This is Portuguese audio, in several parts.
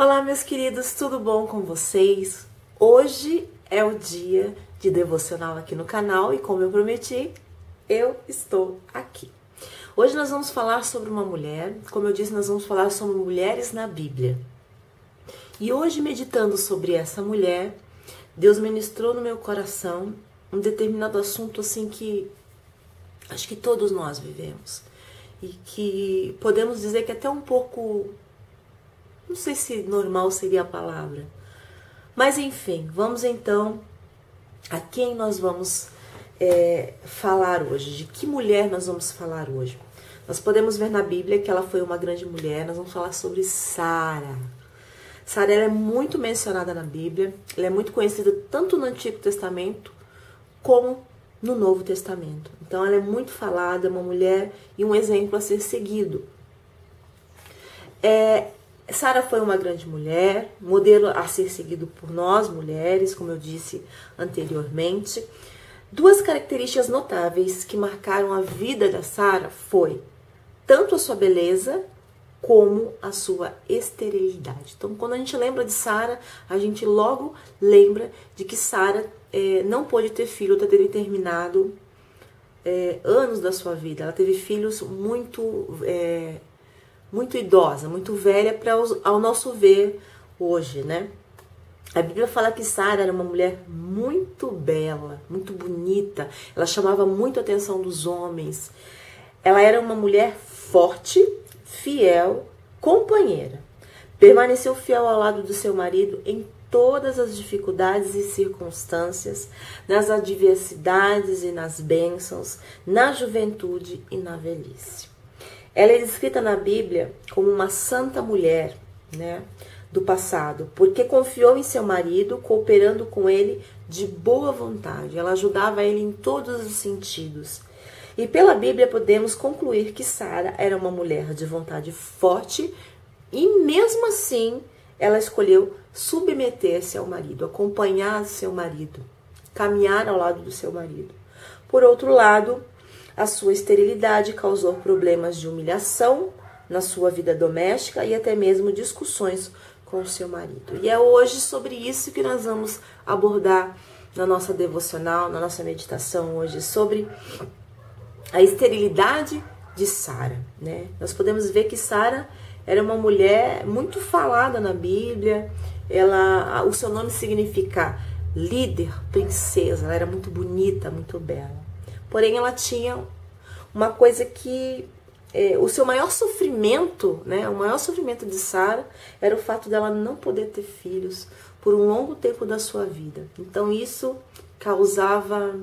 Olá, meus queridos, tudo bom com vocês? Hoje é o dia de devocional aqui no canal e, como eu prometi, eu estou aqui. Hoje nós vamos falar sobre uma mulher, como eu disse, nós vamos falar sobre mulheres na Bíblia. E hoje, meditando sobre essa mulher, Deus ministrou no meu coração um determinado assunto assim que acho que todos nós vivemos e que podemos dizer que até um pouco, não sei se normal seria a palavra, mas enfim, vamos então a quem nós vamos falar hoje, de que mulher nós vamos falar hoje. Nós podemos ver na Bíblia que ela foi uma grande mulher. Nós vamos falar sobre Sara. Sara, ela é muito mencionada na Bíblia, ela é muito conhecida tanto no Antigo Testamento como no Novo Testamento. Então ela é muito falada, é uma mulher e um exemplo a ser seguido. Sara foi uma grande mulher, modelo a ser seguido por nós, mulheres, como eu disse anteriormente. Duas características notáveis que marcaram a vida da Sara foi tanto a sua beleza como a sua esterilidade. Então, quando a gente lembra de Sara, a gente logo lembra de que Sara não pôde ter filho até ter terminado anos da sua vida. Ela teve filhos muito idosa, muito velha para ao nosso ver hoje, né? A Bíblia fala que Sara era uma mulher muito bela, muito bonita. Ela chamava muito a atenção dos homens. Ela era uma mulher forte, fiel, companheira. Permaneceu fiel ao lado do seu marido em todas as dificuldades e circunstâncias, nas adversidades e nas bênçãos, na juventude e na velhice. Ela é descrita na Bíblia como uma santa mulher, né, do passado, porque confiou em seu marido, cooperando com ele de boa vontade. Ela ajudava ele em todos os sentidos. E pela Bíblia podemos concluir que Sara era uma mulher de vontade forte e mesmo assim ela escolheu submeter-se ao marido, acompanhar seu marido, caminhar ao lado do seu marido. Por outro lado, a sua esterilidade causou problemas de humilhação na sua vida doméstica e até mesmo discussões com o seu marido. E é hoje sobre isso que nós vamos abordar na nossa devocional, na nossa meditação hoje, sobre a esterilidade de Sara, né? Nós podemos ver que Sara era uma mulher muito falada na Bíblia. O seu nome significa líder, princesa. Ela era muito bonita, muito bela. Porém, ela tinha uma coisa que o seu maior sofrimento, né? O maior sofrimento de Sara era o fato dela não poder ter filhos por um longo tempo da sua vida. Então isso causava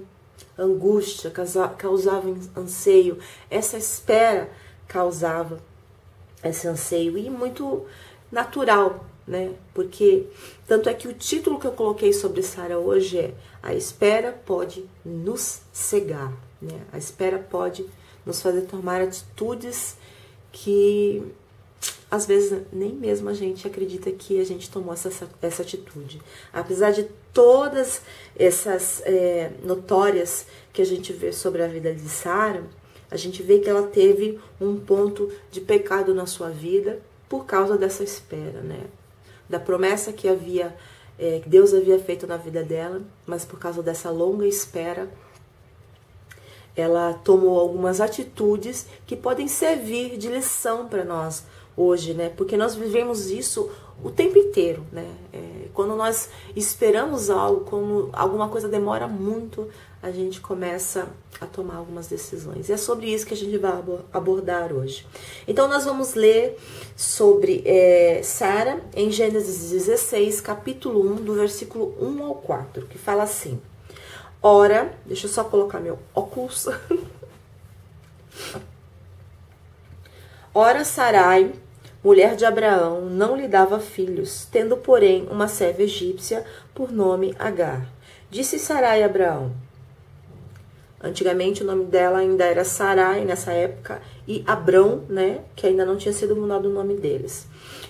angústia, causava anseio. Essa espera causava esse anseio, e muito natural, né? Porque tanto é que o título que eu coloquei sobre Sara hoje é: a espera pode nos cegar, né? A espera pode nos fazer tomar atitudes que às vezes nem mesmo a gente acredita que a gente tomou essa atitude. Apesar de todas essas notórias que a gente vê sobre a vida de Sara, a gente vê que ela teve um ponto de pecado na sua vida por causa dessa espera, né? Da promessa que Deus havia feito na vida dela, mas por causa dessa longa espera, ela tomou algumas atitudes que podem servir de lição para nós hoje, né? Porque nós vivemos isso o tempo inteiro, né? Quando nós esperamos algo, quando alguma coisa demora muito, a gente começa a tomar algumas decisões. E é sobre isso que a gente vai abordar hoje. Então nós vamos ler sobre Sara em Gênesis 16, capítulo 1, do versículo 1 ao 4, que fala assim: Ora, deixa eu só colocar meu óculos. Ora, Sarai, mulher de Abraão, não lhe dava filhos, tendo, porém, uma serva egípcia por nome Agar. Disse Sarai a Abraão. Antigamente o nome dela ainda era Sarai nessa época, e Abrão, né, que ainda não tinha sido mudado o nome deles.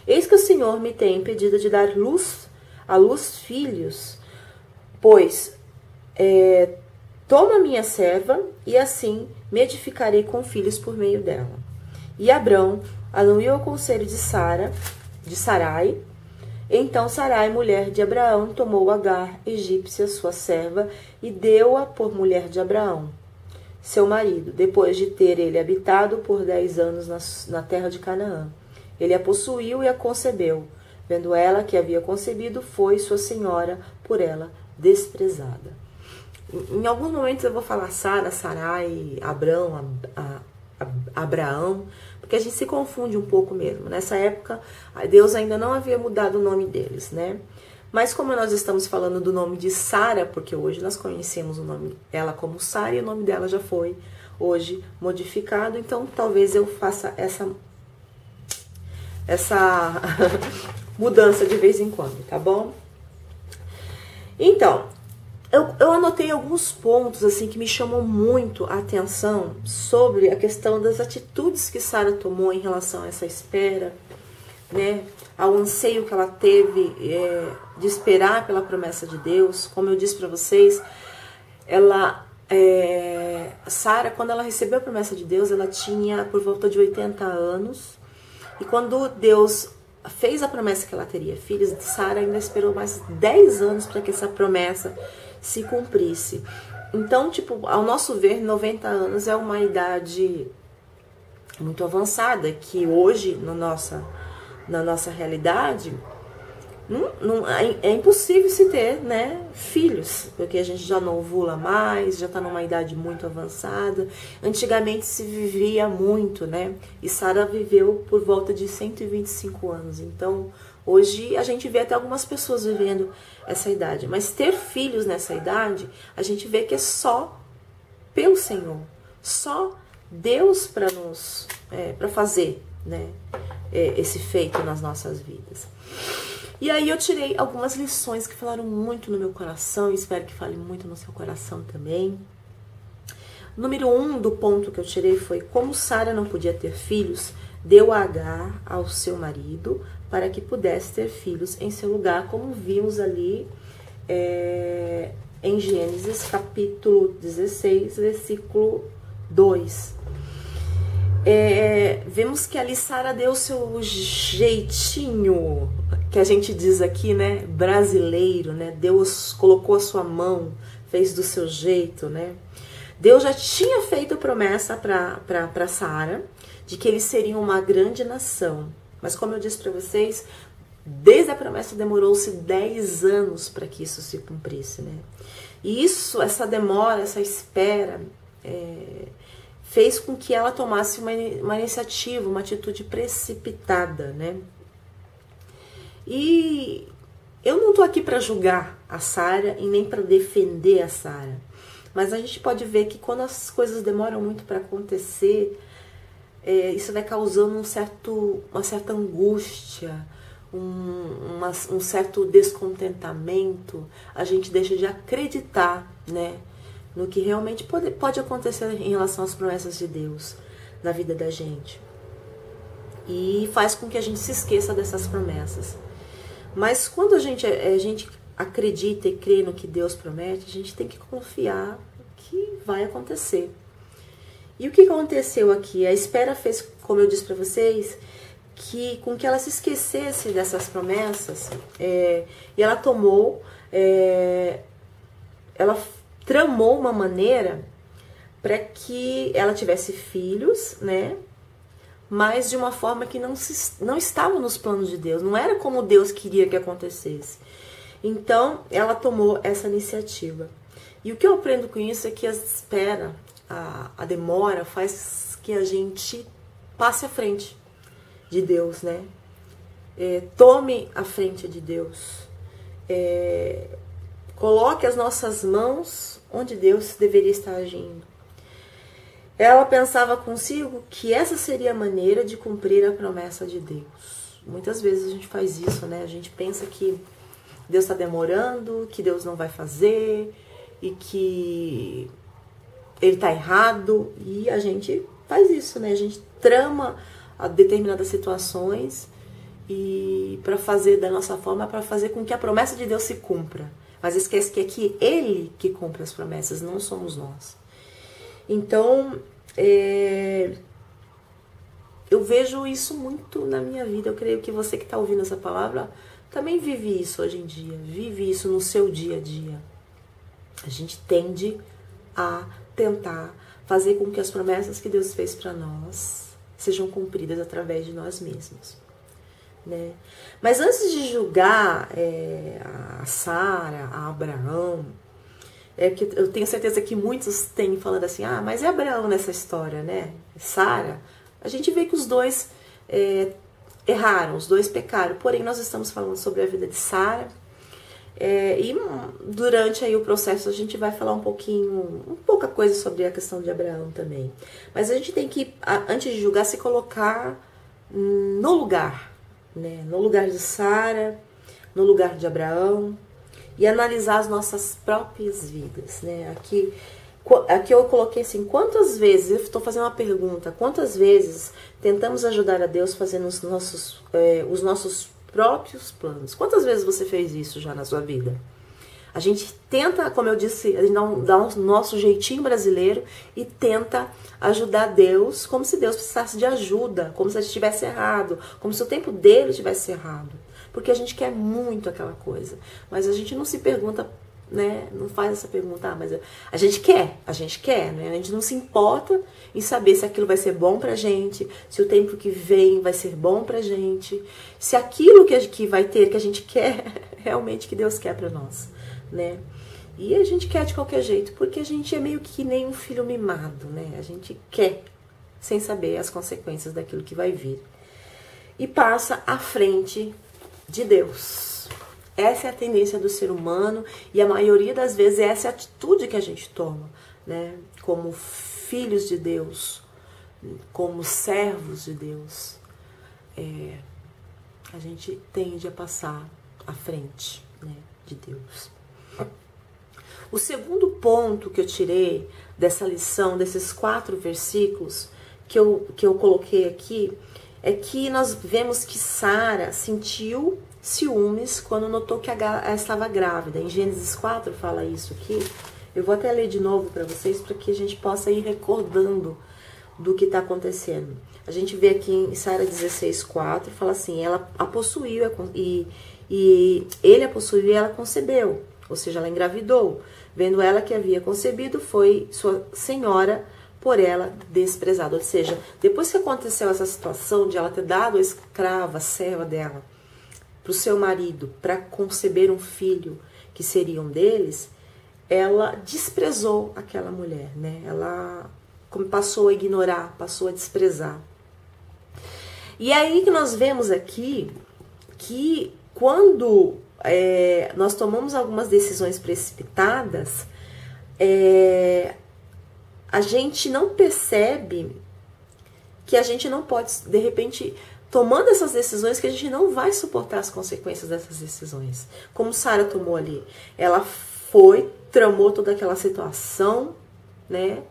Eis que o Senhor me tem impedido de dar à luz filhos, pois toma minha serva, e assim me edificarei com filhos por meio dela. E Abrão anuiu o conselho de Sarai, Então Sarai, mulher de Abraão, tomou Agar, egípcia, sua serva, e deu-a por mulher de Abraão, seu marido, depois de ter ele habitado por 10 anos na terra de Canaã. Ele a possuiu e a concebeu. Vendo ela que havia concebido, foi sua senhora por ela desprezada. Em alguns momentos eu vou falar Sara, Sarai, Abraão, porque a gente se confunde um pouco mesmo. Nessa época, Deus ainda não havia mudado o nome deles, né? Mas como nós estamos falando do nome de Sara, porque hoje nós conhecemos o nome dela como Sara e o nome dela já foi hoje modificado, então talvez eu faça essa mudança de vez em quando, tá bom? Então, eu anotei alguns pontos assim que me chamam muito a atenção sobre a questão das atitudes que Sara tomou em relação a essa espera, né? Ao anseio que ela teve de esperar pela promessa de Deus. Como eu disse para vocês, Sara, quando ela recebeu a promessa de Deus, ela tinha por volta de 80 anos. E quando Deus fez a promessa que ela teria filhos, Sara ainda esperou mais 10 anos para que essa promessa se cumprisse. Então, tipo, ao nosso ver, 90 anos é uma idade muito avançada, que hoje, na nossa realidade, é impossível se ter, né, filhos, porque a gente já não ovula mais, já está numa idade muito avançada. Antigamente se vivia muito, né, e Sara viveu por volta de 125 anos, então hoje a gente vê até algumas pessoas vivendo essa idade, mas ter filhos nessa idade, a gente vê que é só pelo Senhor, só Deus para fazer, né, esse feito nas nossas vidas. E aí eu tirei algumas lições que falaram muito no meu coração, e espero que fale muito no seu coração também. Número 1 do ponto que eu tirei foi: como Sara não podia ter filhos, deu a Agar ao seu marido para que pudesse ter filhos em seu lugar, como vimos ali em Gênesis capítulo 16, versículo 2. Vemos que ali Sara deu o seu jeitinho, que a gente diz aqui, né, brasileiro, né? Deus colocou a sua mão, fez do seu jeito, né? Deus já tinha feito promessa para Sara de que eles seriam uma grande nação. Mas como eu disse para vocês, desde a promessa demorou-se 10 anos para que isso se cumprisse, né? E essa demora, essa espera, fez com que ela tomasse uma iniciativa, uma atitude precipitada, né? E eu não tô aqui para julgar a Sara e nem para defender a Sara, mas a gente pode ver que quando as coisas demoram muito para acontecer, isso vai causando uma certa angústia, um certo descontentamento. A gente deixa de acreditar, né, no que realmente pode acontecer em relação às promessas de Deus na vida da gente. E faz com que a gente se esqueça dessas promessas. Mas quando a gente acredita e crê no que Deus promete, a gente tem que confiar que vai acontecer. E o que aconteceu aqui? A espera fez, como eu disse para vocês, com que ela se esquecesse dessas promessas, e ela tramou uma maneira para que ela tivesse filhos, né? Mas de uma forma que não estava nos planos de Deus, não era como Deus queria que acontecesse. Então, ela tomou essa iniciativa. E o que eu aprendo com isso é que a espera, a demora, faz que a gente passe à frente de Deus, né? Tome a frente de Deus. Coloque as nossas mãos onde Deus deveria estar agindo. Ela pensava consigo que essa seria a maneira de cumprir a promessa de Deus. Muitas vezes a gente faz isso, né? A gente pensa que Deus está demorando, que Deus não vai fazer e que Ele está errado. E a gente faz isso, né? A gente trama determinadas situações e para fazer da nossa forma, para fazer com que a promessa de Deus se cumpra. Mas esquece que é Ele que cumpre as promessas, não somos nós. Então, eu vejo isso muito na minha vida. Eu creio que você que está ouvindo essa palavra também vive isso hoje em dia, vive isso no seu dia a dia. A gente tende a tentar fazer com que as promessas que Deus fez para nós sejam cumpridas através de nós mesmos, né? Mas antes de julgar a Sara, a Abraão, que eu tenho certeza que muitos têm falando assim, mas é Abraão nessa história, né? Sara, a gente vê que os dois erraram, os dois pecaram, porém nós estamos falando sobre a vida de Sara, e durante aí o processo a gente vai falar pouca coisa sobre a questão de Abraão também. Mas a gente tem que, antes de julgar, se colocar no lugar, né? No lugar de Sara, no lugar de Abraão, e analisar as nossas próprias vidas, né? Aqui eu coloquei assim, quantas vezes, eu estou fazendo uma pergunta, quantas vezes tentamos ajudar a Deus fazendo os nossos próprios planos? Quantas vezes você fez isso já na sua vida? A gente tenta, como eu disse, a gente dá o nosso jeitinho brasileiro e tenta ajudar Deus como se Deus precisasse de ajuda, como se a gente estivesse errado, como se o tempo dele estivesse errado. Porque a gente quer muito aquela coisa, mas a gente não se pergunta, né? Não faz essa pergunta, mas a gente quer, né? A gente não se importa em saber se aquilo vai ser bom pra gente, se o tempo que vem vai ser bom pra gente, se aquilo que vai ter, que a gente quer, realmente que Deus quer pra nós, né? E a gente quer de qualquer jeito, porque a gente é meio que nem um filho mimado, né? A gente quer, sem saber as consequências daquilo que vai vir. E passa à frente de Deus. Essa é a tendência do ser humano e a maioria das vezes essa é a atitude que a gente toma, né? Como filhos de Deus, como servos de Deus, a gente tende a passar à frente, né, de Deus. O segundo ponto que eu tirei dessa lição, desses 4 versículos que eu coloquei aqui, é que nós vemos que Sara sentiu ciúmes quando notou que ela estava grávida. Em Gênesis 4 fala isso aqui. Eu vou até ler de novo para vocês, para que a gente possa ir recordando do que está acontecendo. A gente vê aqui em Sara 16:4, fala assim, ela a possuiu e ele a possuiu e ela concebeu. Ou seja, ela engravidou. Vendo ela que havia concebido, foi sua senhora por ela desprezada. Ou seja, depois que aconteceu essa situação de ela ter dado a escrava, a serva dela, para o seu marido, para conceber um filho que seria um deles, ela desprezou aquela mulher, né? Ela passou a ignorar, passou a desprezar. E aí que nós vemos aqui que quando nós tomamos algumas decisões precipitadas, a gente não percebe que a gente não pode, de repente, tomando essas decisões, que a gente não vai suportar as consequências dessas decisões. Como Sara tomou ali. Ela tramou toda aquela situação, né?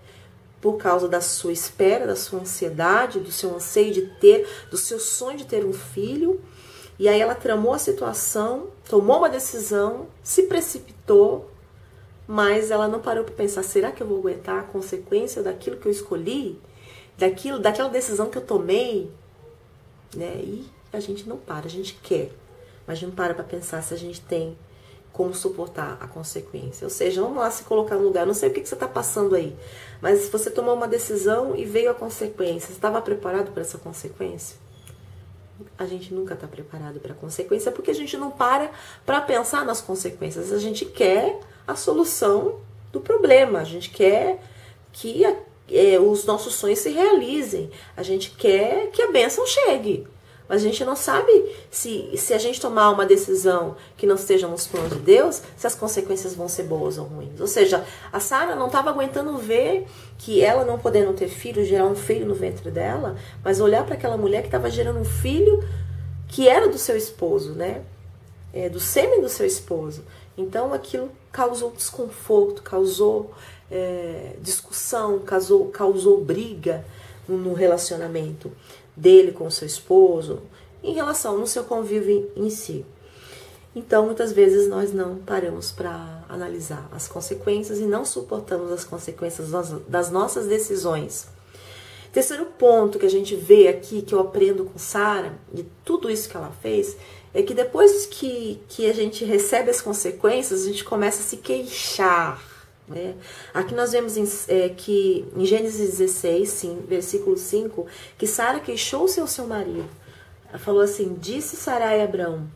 Por causa da sua espera, da sua ansiedade, do seu anseio de ter, do seu sonho de ter um filho. E aí ela tramou a situação, tomou uma decisão, se precipitou, mas ela não parou para pensar, será que eu vou aguentar a consequência daquilo que eu escolhi? Daquela decisão que eu tomei? Né? E a gente não para, a gente quer, mas não para pensar se a gente tem como suportar a consequência. Ou seja, vamos lá se colocar no lugar. Não sei o que você está passando aí, mas se você tomou uma decisão e veio a consequência, você estava preparado para essa consequência? A gente nunca está preparado para a consequência, porque a gente não para pensar nas consequências. A gente quer a solução do problema, a gente quer que os nossos sonhos se realizem, a gente quer que a bênção chegue. Mas a gente não sabe se a gente tomar uma decisão que não esteja nos planos de Deus, se as consequências vão ser boas ou ruins. Ou seja, a Sara não estava aguentando ver que ela não podendo ter filho, gerar um filho no ventre dela, mas olhar para aquela mulher que estava gerando um filho que era do seu esposo, né? Do sêmen do seu esposo. Então aquilo causou desconforto, causou discussão, causou briga no relacionamento dele com o seu esposo, em relação no seu convívio em si. Então, muitas vezes nós não paramos para analisar as consequências e não suportamos as consequências das nossas decisões. Terceiro ponto que a gente vê aqui, que eu aprendo com Sara, de tudo isso que ela fez, é que depois que a gente recebe as consequências, a gente começa a se queixar. Né? Aqui nós vemos que em Gênesis 16, sim, versículo 5, que Sara queixou-se ao seu marido. Ela falou assim, disse Sarai a Abrão,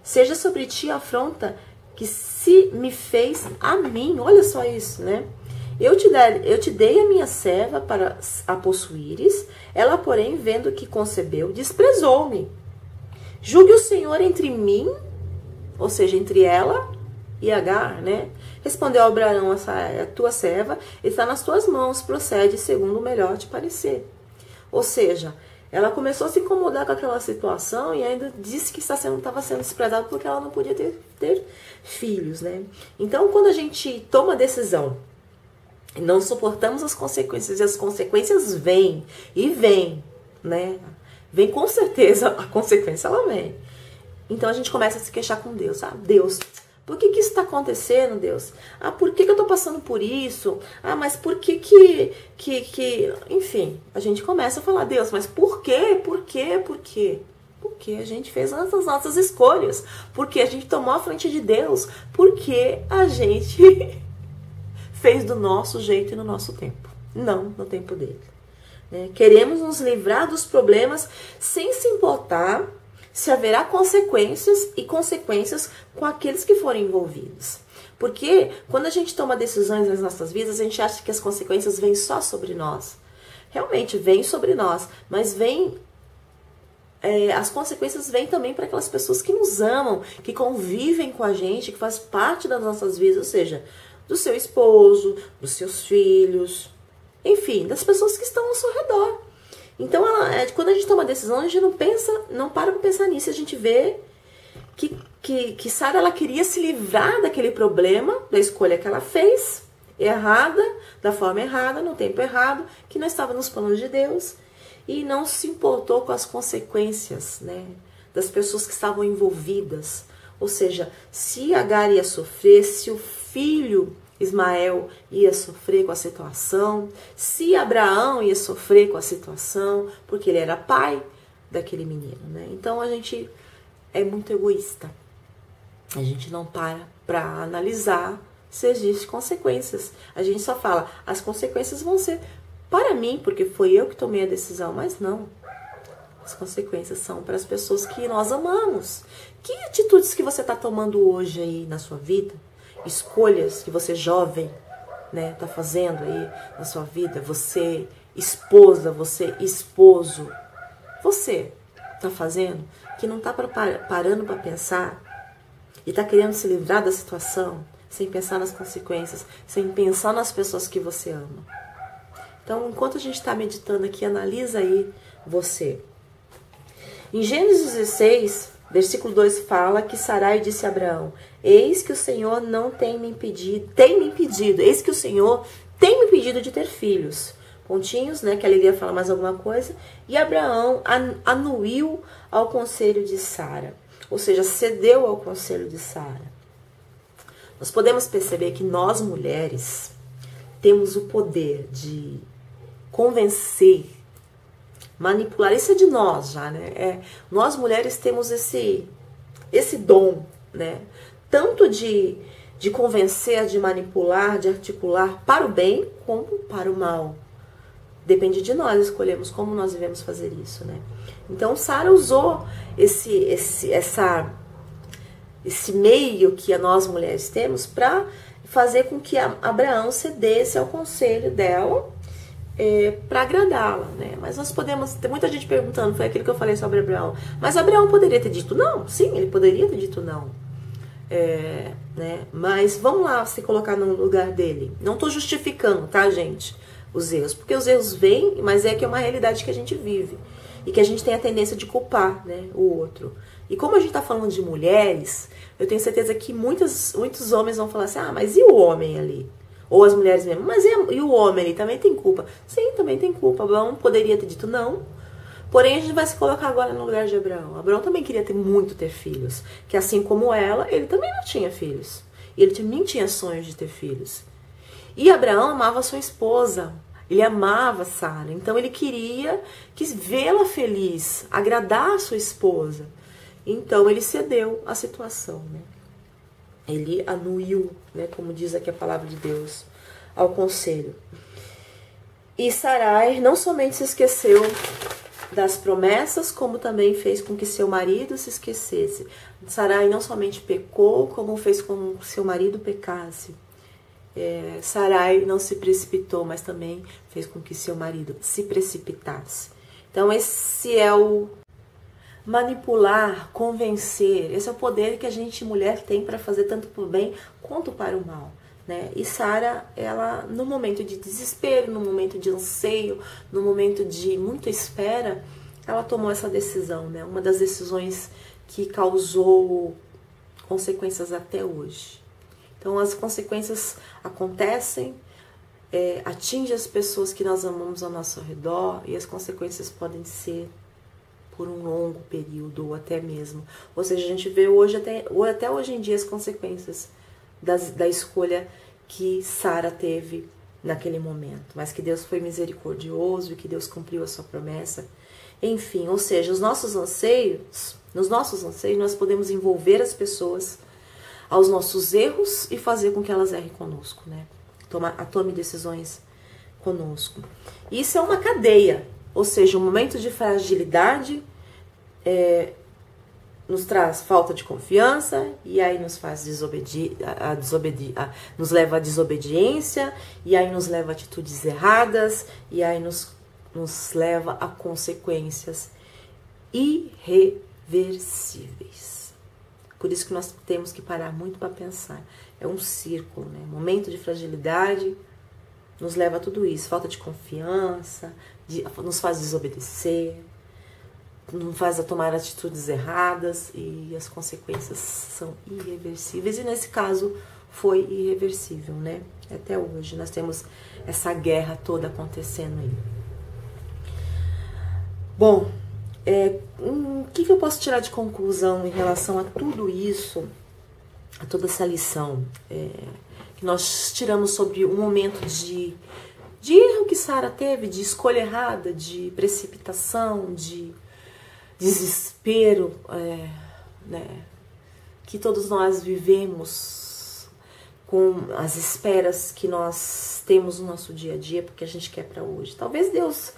seja sobre ti a afronta que se me fez a mim. Olha só isso, né? Eu te dei a minha serva para a possuíres, ela, porém, vendo que concebeu, desprezou-me. Julgue o Senhor entre mim, ou seja, entre ela e Agar, né? Respondeu Abraão, a tua serva está nas tuas mãos, procede segundo o melhor te parecer. Ou seja, ela começou a se incomodar com aquela situação e ainda disse que estava sendo desprezada porque ela não podia ter filhos, né? Então, quando a gente toma a decisão, não suportamos as consequências, e as consequências vêm, e vêm, né? Vem com certeza, a consequência ela vem. Então a gente começa a se queixar com Deus, ah, Deus, por que isso está acontecendo, Deus? Ah, por que eu estou passando por isso? Ah, mas por que Enfim, a gente começa a falar, Deus, mas por quê? Por quê? Por quê? Porque a gente fez as nossas escolhas, porque a gente tomou a frente de Deus, porque a gente fez do nosso jeito e no nosso tempo, não no tempo dele. Né? Queremos nos livrar dos problemas sem se importar se haverá consequências e consequências com aqueles que forem envolvidos. Porque quando a gente toma decisões nas nossas vidas, a gente acha que as consequências vêm só sobre nós. Realmente vêm sobre nós, mas as consequências vêm também para aquelas pessoas que nos amam, que convivem com a gente, que faz parte das nossas vidas, ou seja, do seu esposo, dos seus filhos, enfim, das pessoas que estão ao seu redor. Então, quando a gente toma decisão, a gente não para para pensar nisso. A gente vê que Sara, ela queria se livrar daquele problema, da escolha que ela fez, errada, da forma errada, no tempo errado, que não estava nos planos de Deus, e não se importou com as consequências, né, das pessoas que estavam envolvidas. Ou seja, se Agar ia sofrer, se o filho Ismael ia sofrer com a situação, se Abraão ia sofrer com a situação, porque ele era pai daquele menino, né? Então a gente é muito egoísta. A gente não para analisar se existem consequências. A gente só fala, as consequências vão ser para mim, porque foi eu que tomei a decisão, mas não. As consequências são para as pessoas que nós amamos. Que atitudes que você está tomando hoje aí na sua vida? Escolhas que você jovem, né, tá fazendo aí na sua vida, você esposa, você esposo, você tá fazendo, que não tá parando para pensar e tá querendo se livrar da situação, sem pensar nas consequências, sem pensar nas pessoas que você ama. Então, enquanto a gente está meditando aqui, analisa aí você. Em Gênesis 16, versículo 2 fala que Sarai disse a Abraão, eis que o Senhor não tem me impedido, eis que o Senhor tem me impedido de ter filhos. Pontinhos, né, que a Alegria fala mais alguma coisa. E Abraão anuiu ao conselho de Sara, ou seja, cedeu ao conselho de Sara. Nós podemos perceber que nós mulheres temos o poder de convencer, manipular, isso é de nós já, né? Nós mulheres temos esse dom, né? Tanto de convencer, de manipular, de articular para o bem como para o mal. Depende de nós, escolhemos como nós devemos fazer isso, né? Então Sara usou esse meio que nós mulheres temos para fazer com que Abraão cedesse ao conselho dela, para agradá-la, né? Mas nós podemos, tem muita gente perguntando, foi aquilo que eu falei sobre Abraão, mas Abraão poderia ter dito não? Sim, ele poderia ter dito não, né? Mas vamos lá se colocar no lugar dele. Não estou justificando, tá, gente, os erros, porque os erros vêm, mas que é uma realidade que a gente vive e que a gente tem a tendência de culpar, né, o outro. E como a gente está falando de mulheres, eu tenho certeza que muitos homens vão falar assim, ah, mas e o homem ali? Ou as mulheres mesmo, mas e o homem ali também tem culpa? Sim, também tem culpa. Abraão poderia ter dito não. Porém, a gente vai se colocar agora no lugar de Abraão. Abraão também queria ter filhos. Que assim como ela, ele também não tinha filhos. E ele também tinha sonhos de ter filhos. E Abraão amava sua esposa. Ele amava Sara, então ele quis vê-la feliz, agradar a sua esposa. Então ele cedeu à situação, né? Ele anuiu, né, como diz aqui a palavra de Deus, ao conselho. E Sarai não somente se esqueceu das promessas, como também fez com que seu marido se esquecesse. Sarai não somente pecou, como fez com que seu marido pecasse. Sarai não se precipitou, mas também fez com que seu marido se precipitasse. Então esse é o manipular, convencer. Esse é o poder que a gente, mulher, tem para fazer tanto para o bem quanto para o mal, né? E Sara, ela, no momento de desespero, no momento de anseio, no momento de muita espera, ela tomou essa decisão, né? Uma das decisões que causou consequências até hoje. Então as consequências acontecem, atingem as pessoas que nós amamos ao nosso redor, e as consequências podem ser por um longo período, ou até mesmo. Ou seja, a gente vê hoje, até hoje em dia, as consequências da escolha que Sara teve naquele momento. Mas que Deus foi misericordioso e que Deus cumpriu a sua promessa. Enfim, ou seja, nos nossos anseios nós podemos envolver as pessoas aos nossos erros e fazer com que elas errem conosco, né? Tome decisões conosco. Isso é uma cadeia, ou seja, um momento de fragilidade nos traz falta de confiança, e aí nos faz nos leva à desobediência, e aí nos leva a atitudes erradas, e aí nos leva a consequências irreversíveis. Por isso que nós temos que parar muito para pensar. É um círculo, né? Momento de fragilidade nos leva a tudo isso. Falta de confiança, nos faz desobedecer, nos faz tomar atitudes erradas, e as consequências são irreversíveis. E nesse caso foi irreversível, né? Até hoje nós temos essa guerra toda acontecendo aí. Bom, o que eu posso tirar de conclusão em relação a tudo isso, a toda essa lição que nós tiramos sobre um momento de erro que Sara teve, de escolha errada, de precipitação, de desespero, né, que todos nós vivemos com as esperas que nós temos no nosso dia a dia, porque a gente quer para hoje. Talvez Deus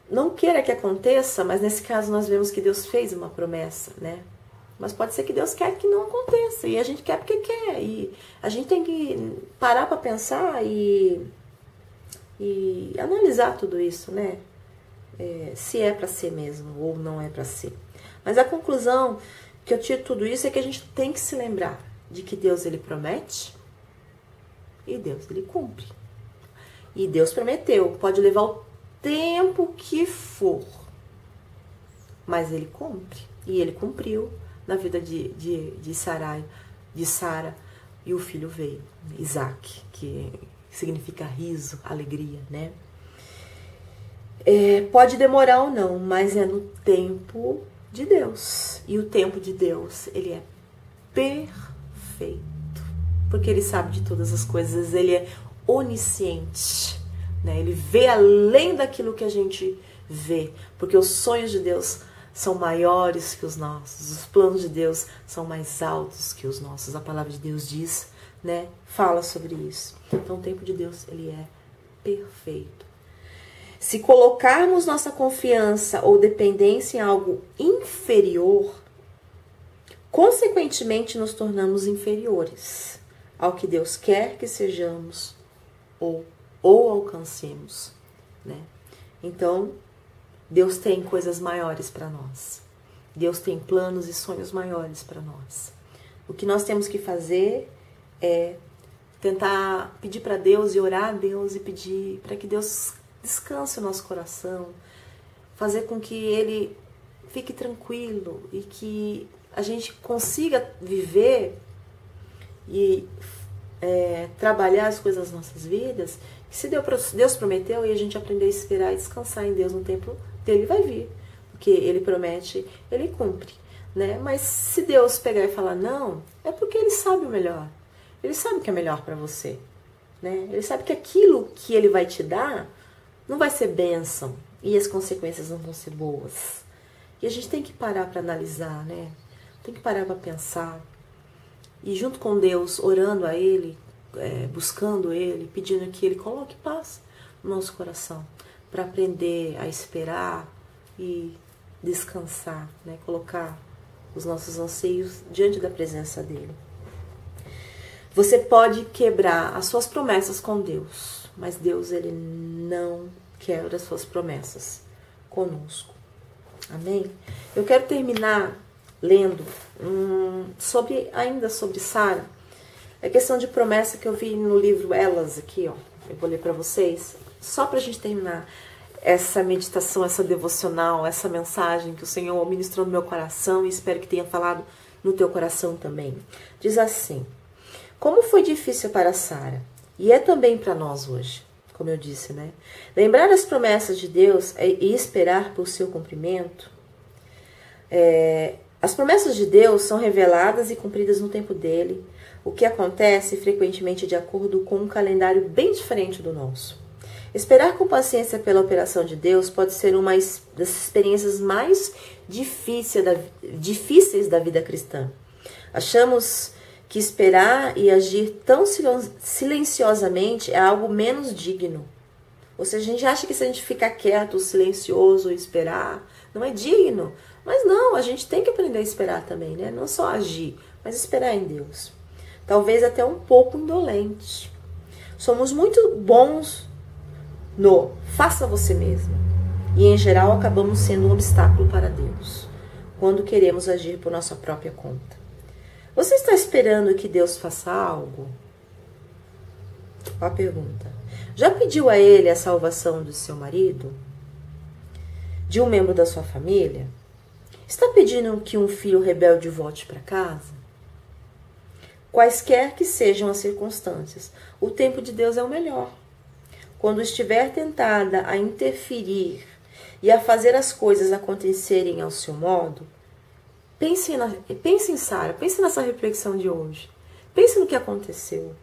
não queira que aconteça, mas nesse caso nós vemos que Deus fez uma promessa, né? Mas pode ser que Deus quer que não aconteça, e a gente quer porque quer, e a gente tem que parar para pensar e analisar tudo isso, né? Se é para ser mesmo ou não é para ser. Mas a conclusão que eu tiro de tudo isso é que a gente tem que se lembrar de que Deus, ele promete e Deus, ele cumpre. E Deus prometeu, pode levar o tempo que for, mas ele cumpre. E ele cumpriu na vida de Sara, e o filho veio, Isaac, que significa riso, alegria, né? Pode demorar ou não, mas é no tempo de Deus. E o tempo de Deus, ele é perfeito, porque ele sabe de todas as coisas, ele é onisciente, né? Ele vê além daquilo que a gente vê, porque os sonhos de Deus são maiores que os nossos, os planos de Deus são mais altos que os nossos. A palavra de Deus diz, né? Fala sobre isso. Então o tempo de Deus, ele é perfeito. Se colocarmos nossa confiança ou dependência em algo inferior, consequentemente nos tornamos inferiores ao que Deus quer que sejamos ou alcancemos, né? Então, Deus tem coisas maiores para nós. Deus tem planos e sonhos maiores para nós. O que nós temos que fazer é tentar pedir para Deus e orar a Deus e pedir para que Deus descanse o nosso coração, fazer com que Ele fique tranquilo e que a gente consiga viver e trabalhar as coisas das nossas vidas. E se Deus prometeu, e a gente aprender a esperar e descansar em Deus no tempo dele, vai vir. Porque Ele promete, Ele cumpre, né? Mas se Deus pegar e falar não, é porque Ele sabe o melhor. Ele sabe o que é melhor para você. né? Ele sabe que aquilo que ele vai te dar não vai ser bênção e as consequências não vão ser boas. E a gente tem que parar para analisar, né? Tem que parar para pensar. E junto com Deus, orando a Ele, buscando Ele, pedindo que Ele coloque paz no nosso coração, para aprender a esperar e descansar, né? Colocar os nossos anseios diante da presença dEle. Você pode quebrar as suas promessas com Deus, mas Deus, Ele não quebra as suas promessas conosco. Amém? Eu quero terminar lendo ainda sobre Sara. É questão de promessa que eu vi no livro Elas, aqui, ó. Eu vou ler para vocês, só para a gente terminar essa meditação, essa devocional, essa mensagem que o Senhor ministrou no meu coração e espero que tenha falado no teu coração também. Diz assim: como foi difícil para Sara, e é também para nós hoje, como eu disse, né? Lembrar as promessas de Deus e esperar por seu cumprimento. As promessas de Deus são reveladas e cumpridas no tempo dele, o que acontece frequentemente de acordo com um calendário bem diferente do nosso. Esperar com paciência pela operação de Deus pode ser uma das experiências mais difíceis da vida cristã. Achamos que esperar e agir tão silenciosamente é algo menos digno. Ou seja, a gente acha que se a gente ficar quieto, silencioso e esperar, não é digno. Mas não, a gente tem que aprender a esperar também, né? Não só agir, mas esperar em Deus. Talvez até um pouco indolente. Somos muito bons no faça você mesmo. E em geral acabamos sendo um obstáculo para Deus, quando queremos agir por nossa própria conta. Você está esperando que Deus faça algo? Ó a pergunta. Já pediu a Ele a salvação do seu marido? De um membro da sua família? Está pedindo que um filho rebelde volte para casa? Quaisquer que sejam as circunstâncias, o tempo de Deus é o melhor. Quando estiver tentada a interferir e a fazer as coisas acontecerem ao seu modo, pense em Sara, pense nessa reflexão de hoje. Pense no que aconteceu.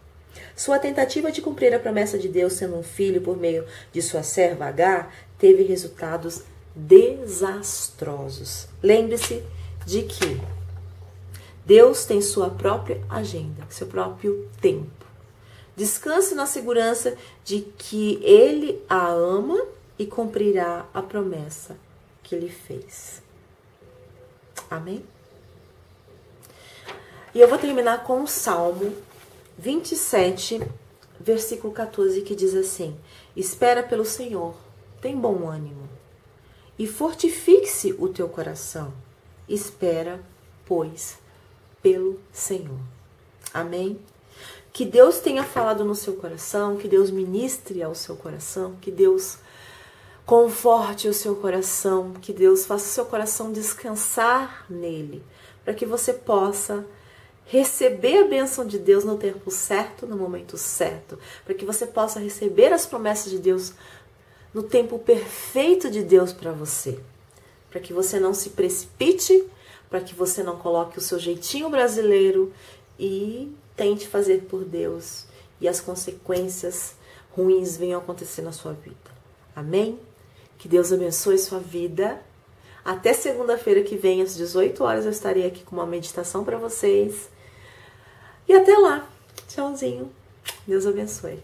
Sua tentativa de cumprir a promessa de Deus sendo um filho por meio de sua serva Agar teve resultados desastrosos. Lembre-se de que Deus tem sua própria agenda, seu próprio tempo. Descanse na segurança de que Ele a ama e cumprirá a promessa que Ele fez. Amém? E eu vou terminar com o Salmo 27, versículo 14, que diz assim: espera pelo Senhor, tem bom ânimo, e fortifique-se o teu coração. Espera, pois, pelo Senhor. Amém? Que Deus tenha falado no seu coração, que Deus ministre ao seu coração, que Deus conforte o seu coração, que Deus faça o seu coração descansar nele, para que você possa receber a bênção de Deus no tempo certo, no momento certo, para que você possa receber as promessas de Deus no tempo perfeito de Deus para você, para que você não se precipite, para que você não coloque o seu jeitinho brasileiro e tente fazer por Deus e as consequências ruins venham acontecer na sua vida. Amém? Que Deus abençoe sua vida. Até segunda-feira que vem, às 18 horas, eu estarei aqui com uma meditação para vocês. E até lá. Tchauzinho. Deus abençoe.